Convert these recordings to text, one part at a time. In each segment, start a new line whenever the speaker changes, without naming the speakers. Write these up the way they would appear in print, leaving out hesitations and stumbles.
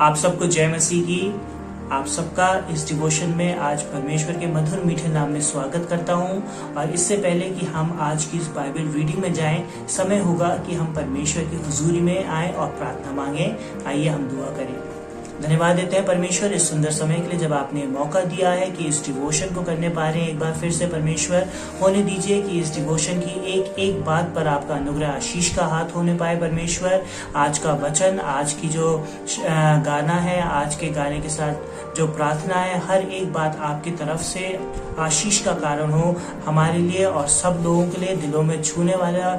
आप सबको जय मसीह की। आप सबका इस डिवोशन में आज परमेश्वर के मधुर मीठे नाम में स्वागत करता हूं। और इससे पहले कि हम आज की इस बाइबल रीडिंग में जाएं, समय होगा कि हम परमेश्वर की हुजूरी में आए और प्रार्थना मांगे। आइए हम दुआ करें। धन्यवाद देते हैं परमेश्वर इस सुंदर समय के लिए, जब आपने मौका दिया है कि इस डिवोशन को करने पा रहे हैं। एक बार फिर से परमेश्वर होने दीजिए कि इस डिवोशन की एक एक बात पर आपका अनुग्रह आशीष का हाथ होने पाए। परमेश्वर आज का वचन, आज की जो गाना है, आज के गाने के साथ जो प्रार्थना है, हर एक बात आपकी तरफ से आशीष का कारण हो हमारे लिए और सब लोगों के लिए। दिलों में छूने वाला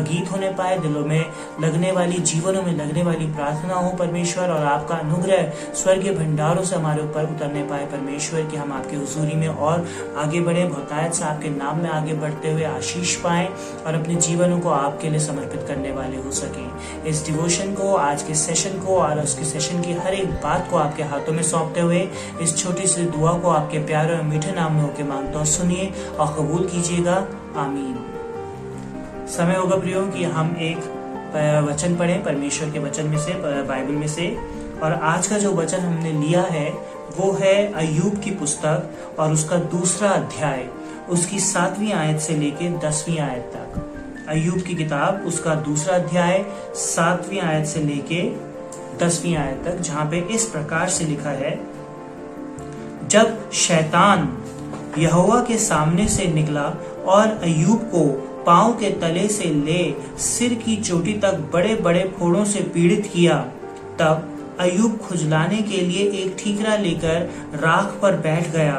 गीत होने पाए, दिलों में लगने वाली, जीवनों में लगने वाली प्रार्थना हो परमेश्वर। और आपका अनुग्रह स्वर्गीय भंडारों से हमारे ऊपर उतरने पाए परमेश्वर, कि हम आपकी हुजूरी में और आगे बढ़े, बहुतायत से आपके नाम में आगे बढ़ते हुए आशीष पाएं और अपने जीवनों को आपके लिए समर्पित करने वाले हो सकें। इस डिवोशन को, आज के सेशन को और उसके सेशन की हर एक बात को आपके हाथों में सौंपते हुए इस छोटी सी दुआ को आपके प्यारे और मीठे नाम में होकर मांगता हूँ। सुनिए और कबूल कीजिएगा। आमीन। समय होगा प्रियो कि हम एक वचन पढ़ें परमेश्वर के वचन में से, बाइबल में से। और आज का जो वचन हमने लिया है वो है अय्यूब की पुस्तक और उसका दूसरा अध्याय, उसकी 7वीं आयत से लेकर 10वीं आयत तक। अय्यूब की किताब, उसका दूसरा अध्याय 7वीं आयत से लेके 10वीं आयत तक, जहां पे इस प्रकार से लिखा है। जब शैतान यहोवा के सामने से निकला और अय्यूब को पांव के तले से ले सिर की चोटी तक बड़े बड़े फोड़ों से पीड़ित किया, तब अय्यूब खुजलाने के लिए एक ठीकरा लेकर राख पर बैठ गया।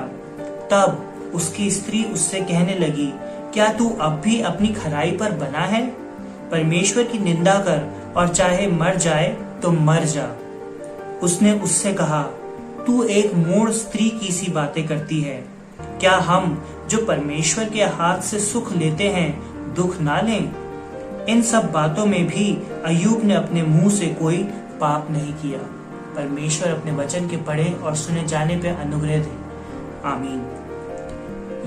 तब उसकी स्त्री उससे कहने लगी, क्या तू अब भी अपनी खराई पर बना है? परमेश्वर की निंदा कर और चाहे मर जाए तो मर जा। उसने उससे कहा, तू एक मूढ़ स्त्री की सी बातें करती है। क्या हम जो परमेश्वर के हाथ से सुख लेते हैं दुख ना लें? इन सब बातों में भी अय्यूब ने अपने मुंह से कोई पाप नहीं किया। परमेश्वर अपने वचन के पढ़े और सुने जाने पे अनुग्रह दे। आमीन।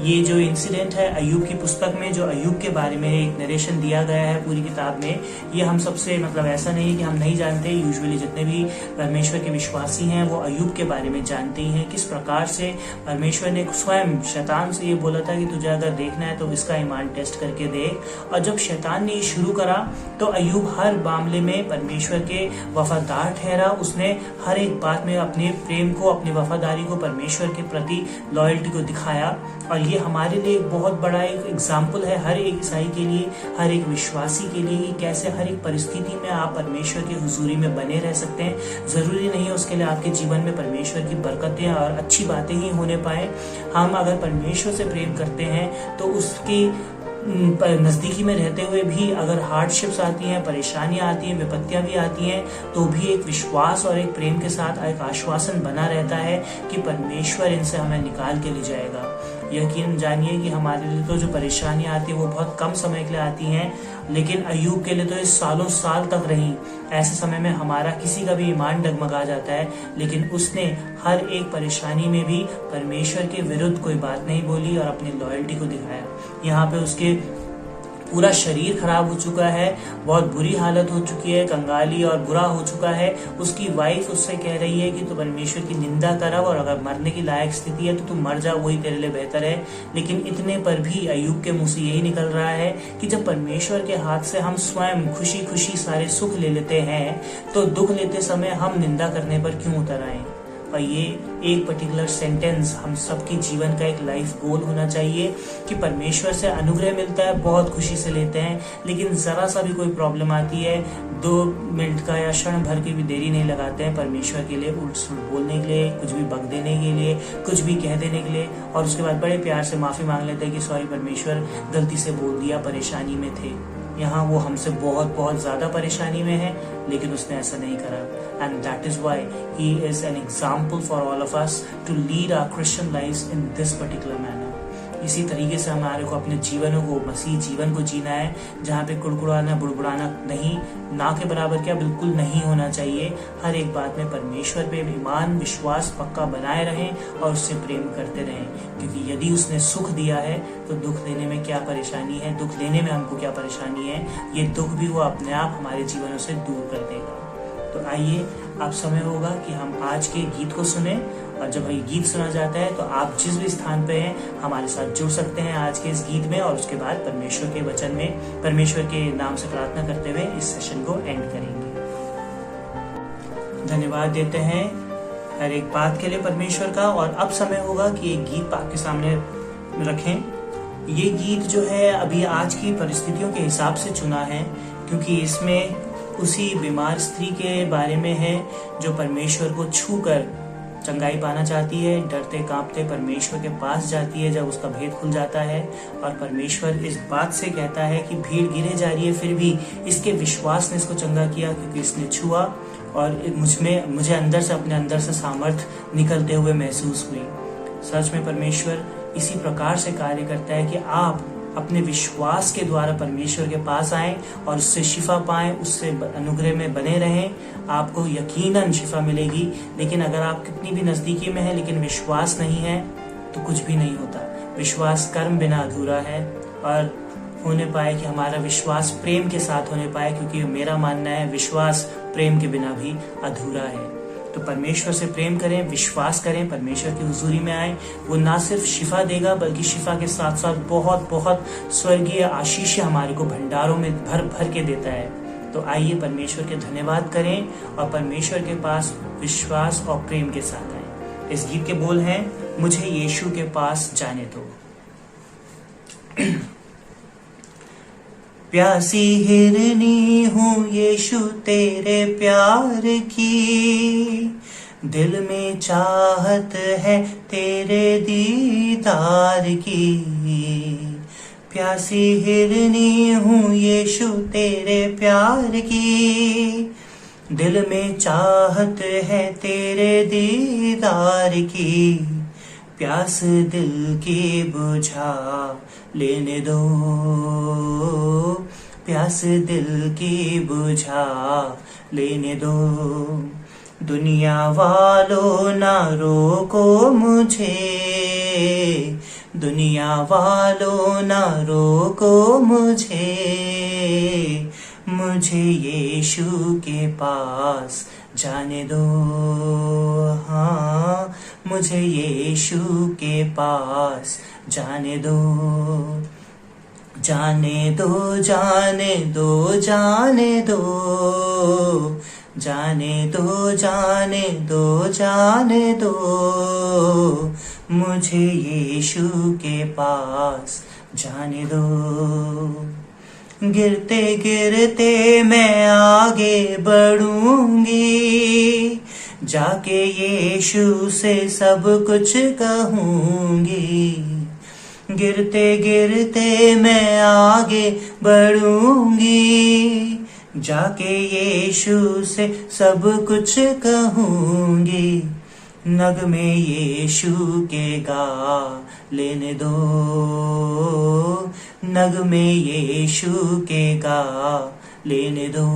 ये जो इंसिडेंट है अय्यूब की पुस्तक में, जो अय्यूब के बारे में एक नरेशन दिया गया है पूरी किताब में, ये हम सबसे, मतलब ऐसा नहीं है कि हम नहीं जानते। यूजुअली जितने भी परमेश्वर के विश्वासी हैं वो अय्यूब के बारे में जानते ही हैं, किस प्रकार से परमेश्वर ने स्वयं शैतान से ये बोला था कि तुझे अगर देखना है तो इसका ईमान टेस्ट करके देख। और जब शैतान ने ये शुरू करा तो अय्यूब हर मामले में परमेश्वर के वफादार ठहरा। उसने हर एक बात में अपने प्रेम को, अपनी वफादारी को, परमेश्वर के प्रति लॉयल्टी को दिखाया। और ये हमारे लिए एक बहुत बड़ा एक एग्जाम्पल है, हर एक ईसाई के लिए, हर एक विश्वासी के लिए, कि कैसे हर एक परिस्थिति में आप परमेश्वर की हुजूरी में बने रह सकते हैं। जरूरी नहीं है उसके लिए आपके जीवन में परमेश्वर की बरकतें और अच्छी बातें ही होने पाए। हम अगर परमेश्वर से प्रेम करते हैं तो उसकी नजदीकी में रहते हुए भी अगर हार्डशिप्स आती हैं, परेशानियां आती हैं, विपत्तियां भी आती हैं, तो भी एक विश्वास और एक प्रेम के साथ एक आश्वासन बना रहता है कि परमेश्वर इनसे हमें निकाल के ले जाएगा। यकीन जानिए कि हमारे लिए तो जो परेशानियां आती है वो बहुत कम समय के लिए आती हैं, लेकिन अय्यूब के लिए तो ये सालों साल तक रही। ऐसे समय में हमारा किसी का भी ईमान डगमगा जाता है, लेकिन उसने हर एक परेशानी में भी परमेश्वर के विरुद्ध कोई बात नहीं बोली और अपनी लॉयल्टी को दिखाया। यहाँ पे उसके पूरा शरीर खराब हो चुका है, बहुत बुरी हालत हो चुकी है, कंगाली और बुरा हो चुका है। उसकी वाइफ उससे कह रही है कि तू परमेश्वर की निंदा कर, और अगर मरने की लायक स्थिति है तो तू मर जा, वही तेरे लिए बेहतर है। लेकिन इतने पर भी अय्यूब के मुंह से यही निकल रहा है कि जब परमेश्वर के हाथ से हम स्वयं खुशी खुशी सारे सुख ले लेते हैं, तो दुख लेते समय हम निंदा करने पर क्यों उतर आए? और ये एक पर्टिकुलर सेंटेंस हम सबके जीवन का एक लाइफ गोल होना चाहिए कि परमेश्वर से अनुग्रह मिलता है, बहुत खुशी से लेते हैं, लेकिन जरा सा भी कोई प्रॉब्लम आती है, 2 मिनट का या क्षण भर की भी देरी नहीं लगाते हैं परमेश्वर के लिए उल्ट सुलट बोलने के लिए, कुछ भी बक देने के लिए, कुछ भी कह देने के लिए, और उसके बाद बड़े प्यार से माफी मांग लेते हैं कि सॉरी परमेश्वर, गलती से बोल दिया, परेशानी में थे। यहाँ वो हमसे बहुत बहुत ज्यादा परेशानी में है, लेकिन उसने ऐसा नहीं करा। And that is why he is an example for all of us to lead our Christian lives in this particular manner. इसी तरीके से हमारे को अपने जीवनों को, मसीह जीवन को जीना है, जहाँ पे कुड़कुड़ाना, बुड़बुड़ाना नहीं, ना के बराबर क्या, बिल्कुल नहीं होना चाहिए। हर एक बात में परमेश्वर पे ईमान, विश्वास पक्का बनाए रहें और उससे प्रेम करते रहें, क्योंकि यदि उसने सुख दिया है तो दुख देने में क्या परेशानी है, दुख लेने में हमको क्या परेशानी है, ये दुख भी वो अपने आप हमारे जीवनों से दूर कर देगा। तो आइए अब समय होगा कि हम आज के गीत को सुने, और जब ये गीत सुना जाता है तो आप जिस भी स्थान पे हैं हमारे साथ जुड़ सकते हैं आज के इस गीत में, और उसके बाद परमेश्वर के वचन में परमेश्वर के नाम से प्रार्थना करते हुए इस सेशन को एंड करेंगे। धन्यवाद देते हैं हर एक बात के लिए परमेश्वर का। और अब समय होगा कि एक गीत आपके सामने रखें। ये गीत जो है अभी आज की परिस्थितियों के हिसाब से चुना है, क्योंकि इसमें उसी बीमार स्त्री के बारे में है जो परमेश्वर को छूकर चंगाई पाना चाहती है। डरते कांपते परमेश्वर के पास जाती है जब उसका भेद खुल जाता है, और परमेश्वर इस बात से कहता है कि भीड़ गिरे जा रही है, फिर भी इसके विश्वास ने इसको चंगा किया, क्योंकि इसने छुआ और मुझे अंदर से अपने अंदर से सामर्थ निकलते हुए महसूस हुई। सच में परमेश्वर इसी प्रकार से कार्य करता है कि आप अपने विश्वास के द्वारा परमेश्वर के पास आएं और उससे शिफा पाएं, उससे अनुग्रह में बने रहें। आपको यकीनन शिफा मिलेगी। लेकिन अगर आप कितनी भी नजदीकी में हैं लेकिन विश्वास नहीं है तो कुछ भी नहीं होता। विश्वास कर्म बिना अधूरा है, और होने पाए कि हमारा विश्वास प्रेम के साथ होने पाए, क्योंकि मेरा मानना है विश्वास प्रेम के बिना भी अधूरा है। तो परमेश्वर से प्रेम करें, विश्वास करें, परमेश्वर की हुजूरी में आए। वो ना सिर्फ शिफा देगा बल्कि शिफा के साथ साथ बहुत बहुत स्वर्गीय आशीष हमारे को भंडारों में भर भर के देता है। तो आइए परमेश्वर के धन्यवाद करें और परमेश्वर के पास विश्वास और प्रेम के साथ आए। इस गीत के बोल हैं, मुझे यीशु के पास जाने दो। प्यासी हिरनी हूँ यीशु तेरे प्यार की, दिल में चाहत है तेरे दीदार की। प्यासी हिरनी हूँ यीशु तेरे प्यार की, दिल में चाहत है तेरे दीदार की। प्यास दिल की बुझा लेने दो, प्यास दिल की बुझा लेने दो। दुनिया वालों ना रोको मुझे, दुनिया वालों ना रोको मुझे। मुझे यीशु के पास जाने दो, हाँ मुझे यीशु के पास जाने दो। जाने दो जाने दो जाने दो, जाने दो जाने दो जाने दो। मुझे यीशु के पास जाने दो। गिरते गिरते मैं आगे बढ़ूंगी, जाके यीशु से सब कुछ कहूंगी। गिरते गिरते मैं आगे बढ़ूंगी, जाके यीशु से सब कुछ कहूंगी। नगमे यीशु के गा लेने दो, नगमे यीशु के गा लेने दो।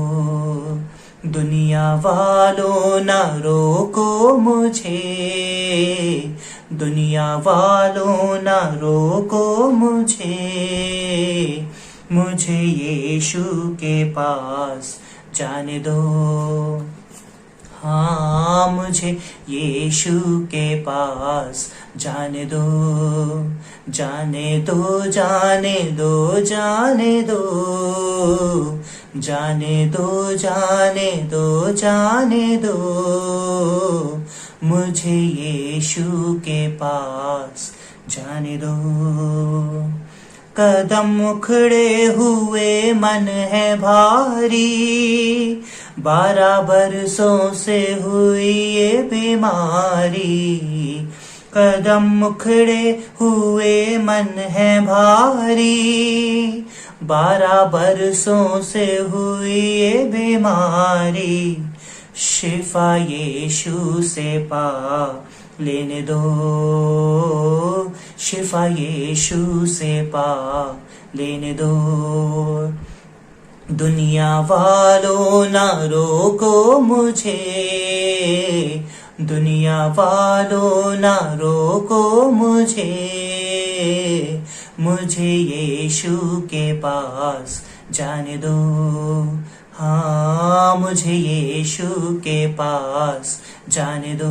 दुनिया वालों ना रोको मुझे, दुनिया वालों ना रोको मुझे। मुझे यीशु के पास जाने दो, हाँ मुझे यीशु के पास जाने दो। जाने दो जाने दो जाने दो, जाने दो जाने दो जाने दो। मुझे यीशु के पास जाने दो। कदम उखड़े हुए मन है भारी, 12 बरसों से हुई ये बीमारी। कदम उखड़े हुए मन है भारी, 12 बरसों से हुई ये बीमारी। शिफा यीशु से पा लेने दो, शिफा यीशु से पा लेने दो। दुनिया वालों ना रोको मुझे, दुनिया वालों ना रोको मुझे। मुझे यीशु के पास जाने दो, हाँ, मुझे यीशु के पास जाने दो,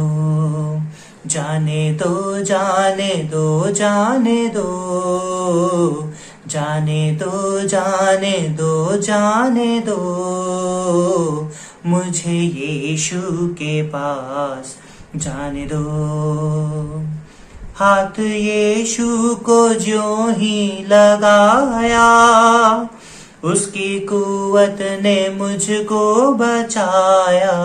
जाने दो, जाने दो, जाने दो, जाने दो, जाने दो, जाने दो, मुझे यीशु के पास जाने दो। हाथ यीशु को ज्यों ही लगाया, उसकी कुव्वत ने मुझको बचाया।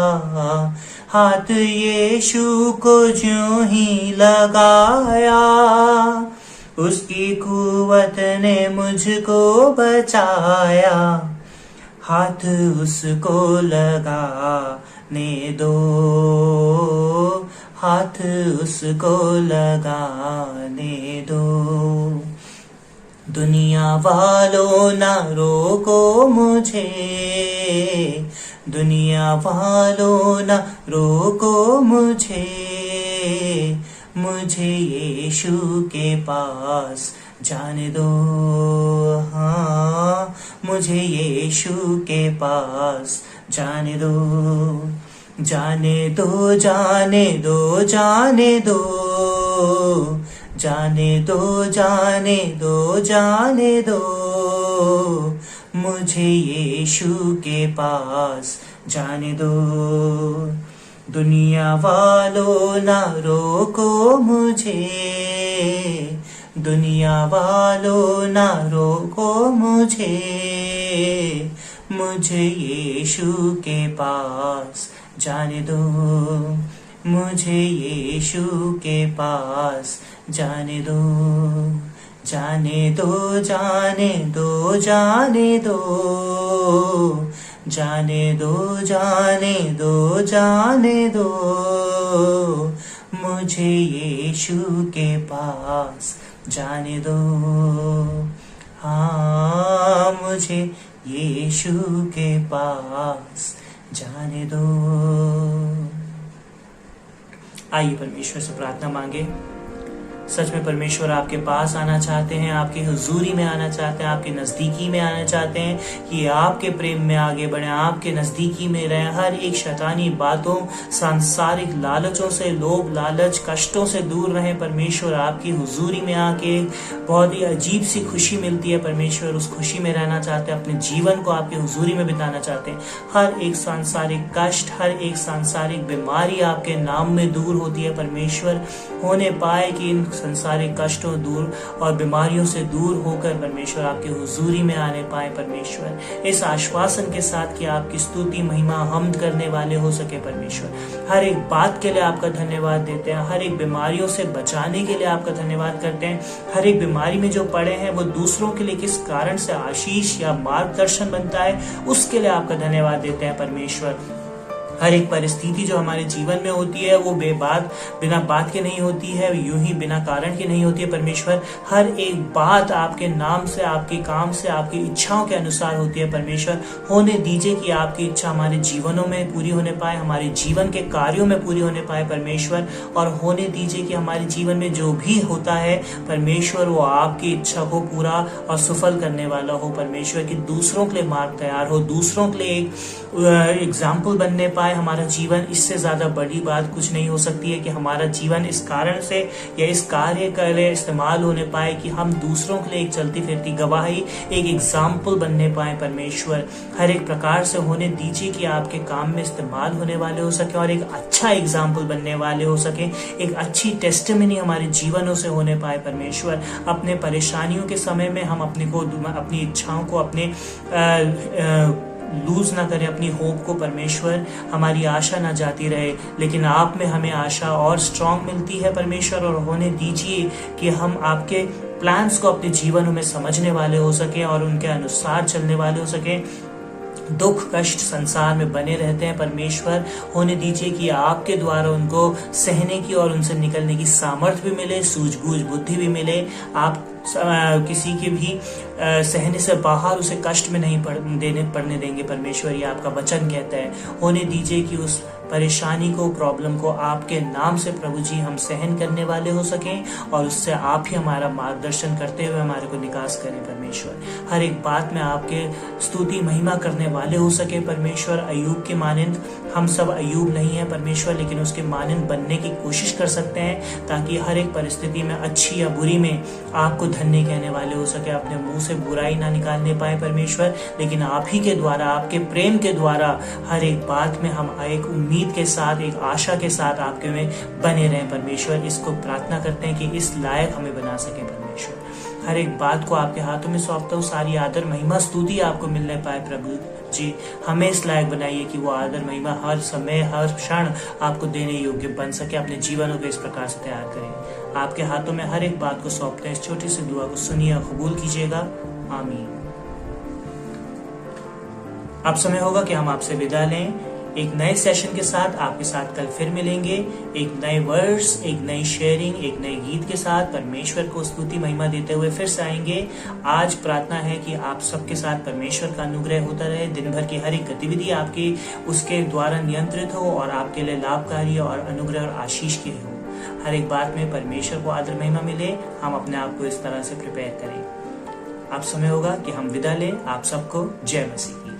हाथ यीशु को ज्यों ही लगाया, उसकी कुव्वत ने मुझको बचाया। हाथ उसको लगाने दो, हाथ उसको लगाने दो। दुनिया वालों ना रोको मुझे, दुनिया वालों ना रोको मुझे, मुझे यीशु के पास जाने दो। हाँ, मुझे यीशु के पास जाने दो, जाने दो, जाने दो, जाने दो, जाने दो, जाने दो, जाने दो, मुझे यीशु के पास जाने दो। दुनिया वालों ना रोको मुझे, दुनिया वालों ना रोको मुझे, मुझे यीशु के पास जाने दो, मुझे यीशु के पास जाने दो। जाने दो, जाने दो, जाने दो, जाने दो, जाने दो, जाने दो, मुझे यीशु के पास जाने दो। हाँ, मुझे यीशु के पास जाने दो। आइए परमेश्वर से प्रार्थना मांगे। सच में परमेश्वर आपके पास आना चाहते हैं, आपकी हुजूरी में आना चाहते हैं, आपके नजदीकी में आना चाहते हैं कि आपके प्रेम में आगे बढ़े, आपके नजदीकी में रहें। हर एक शैतानी बातों, सांसारिक लालचों से, लोभ लालच कष्टों से दूर रहें। परमेश्वर आपकी हुजूरी में आके बहुत ही अजीब सी खुशी मिलती है। परमेश्वर उस खुशी में रहना चाहते हैं, अपने जीवन को आपकी हुजूरी में बिताना चाहते हैं। हर एक सांसारिक कष्ट, हर एक सांसारिक बीमारी आपके नाम में दूर होती है। परमेश्वर होने पाए कि इन संसारिक कष्टों दूर और बीमारियों से दूर होकर परमेश्वर आपकी हुजूरी में आने पाए। परमेश्वर इस आश्वासन के साथ कि आपकी स्तुति महिमा हमद करने वाले हो सके। परमेश्वर हर एक बात के लिए आपका धन्यवाद देते हैं, हर एक बीमारियों से बचाने के लिए आपका धन्यवाद करते हैं। हर एक बीमारी में जो पड़े हैं वो दूसरों के लिए किस कारण से आशीष या मार्गदर्शन बनता है, उसके लिए आपका धन्यवाद देते हैं। परमेश्वर हर एक परिस्थिति जो हमारे जीवन में होती है वो बिना बात के नहीं होती है, यूं ही बिना कारण के नहीं होती है। परमेश्वर हर एक बात आपके नाम से, आपके काम से, आपकी इच्छाओं के अनुसार होती है। परमेश्वर होने दीजिए कि आपकी इच्छा हमारे जीवनों में पूरी होने पाए, हमारे जीवन के कार्यों में पूरी होने पाए। परमेश्वर और होने दीजिए कि हमारे जीवन में जो भी होता है परमेश्वर वो आपकी इच्छा को पूरा और सफल करने वाला हो। परमेश्वर की दूसरों के लिए मार्ग तैयार हो, दूसरों के लिए एक एग्जाम्पल बनने पाए हमारा जीवन। इससे ज्यादा बड़ी बात कुछ नहीं हो सकती है कि हमारा जीवन इस कारण से या इस कार्य के लिए इस्तेमाल होने पाए कि हम दूसरों के लिए एक चलती फिरती गवाही, एक एग्जाम्पल बनने पाए। परमेश्वर हर एक प्रकार से होने दीजिए कि आपके काम में इस्तेमाल होने वाले हो सके और एक अच्छा एग्जाम्पल बनने वाले हो सके, एक अच्छी टेस्टिमनी हमारे जीवनों से होने पाए। परमेश्वर अपने परेशानियों के समय में हम अपनी इच्छाओं को अपने लूज ना करें, अपनी होप को। परमेश्वर हमारी आशा ना जाती रहे, लेकिन आप में हमें आशा और स्ट्रांग मिलती है। परमेश्वर और होने दीजिए कि हम आपके प्लान्स को अपने जीवनों में समझने वाले हो सके और उनके अनुसार चलने वाले हो सके। दुख कष्ट संसार में बने रहते हैं। परमेश्वर होने दीजिए कि आपके द्वारा उनको सहने की और उनसे निकलने की सामर्थ्य भी मिले, सूझबूझ बुद्धि भी मिले। आप किसी के भी सहने से बाहर उसे कष्ट में नहीं पड़ने देंगे। परमेश्वर ये आपका वचन कहता है। होने दीजिए कि उस परेशानी को, प्रॉब्लम को आपके नाम से प्रभु जी हम सहन करने वाले हो सकें और उससे आप ही हमारा मार्गदर्शन करते हुए हमारे को निकास करें परमेश्वर। हर एक बात में आपके स्तुति महिमा करने वाले हो सके परमेश्वर। अय्यूब के मानंद हम सब अय्यूब नहीं है परमेश्वर, लेकिन उसके मानंद बनने की कोशिश कर सकते हैं ताकि हर एक परिस्थिति में, अच्छी या बुरी में, आपको धन्य कहने वाले हो सके। अपने मुंह से बुराई ना निकालने पाए परमेश्वर, लेकिन आप ही के द्वारा, आपके प्रेम के द्वारा हर एक बात में हम एक उम्मीद के साथ, एक आशा के साथ आपके में बने रहें परमेश्वर। इसको प्रार्थना करते हैं कि इस लायक हमें बना सके परमेश्वर। हर एक बात को आपके हाथों में सौंपता हूँ। सारी आदर महिमा स्तुति आपको मिलने पाए प्रभु जी। हमें इस लायक बनाइए कि वो आदर महिमा हर समय, हर क्षण आपको देने योग्य बन सके। अपने जीवनों को इस प्रकार से तैयार करें। आपके हाथों में हर एक बात को सौंपते हैं। इस छोटी सी दुआ को सुनिए और कबूल कीजिएगा। आमीन। अब समय होगा कि हम आपसे विदा लें। एक नए सेशन के साथ आपके साथ कल फिर मिलेंगे। एक नए वर्स, एक नई शेयरिंग, एक नए गीत के साथ परमेश्वर को स्तुति महिमा देते हुए फिर से आएंगे। आज प्रार्थना है कि आप सबके साथ परमेश्वर का अनुग्रह होता रहे। दिन भर की हर एक गतिविधि आपकी उसके द्वारा नियंत्रित हो और आपके लिए लाभकारी और अनुग्रह और आशीष के हो। हर एक बात में परमेश्वर को आदर महिमा मिले। हम अपने आप को इस तरह से प्रिपेयर करें। अब समय होगा कि हम विदा लें। आप सबको जय मसीह की।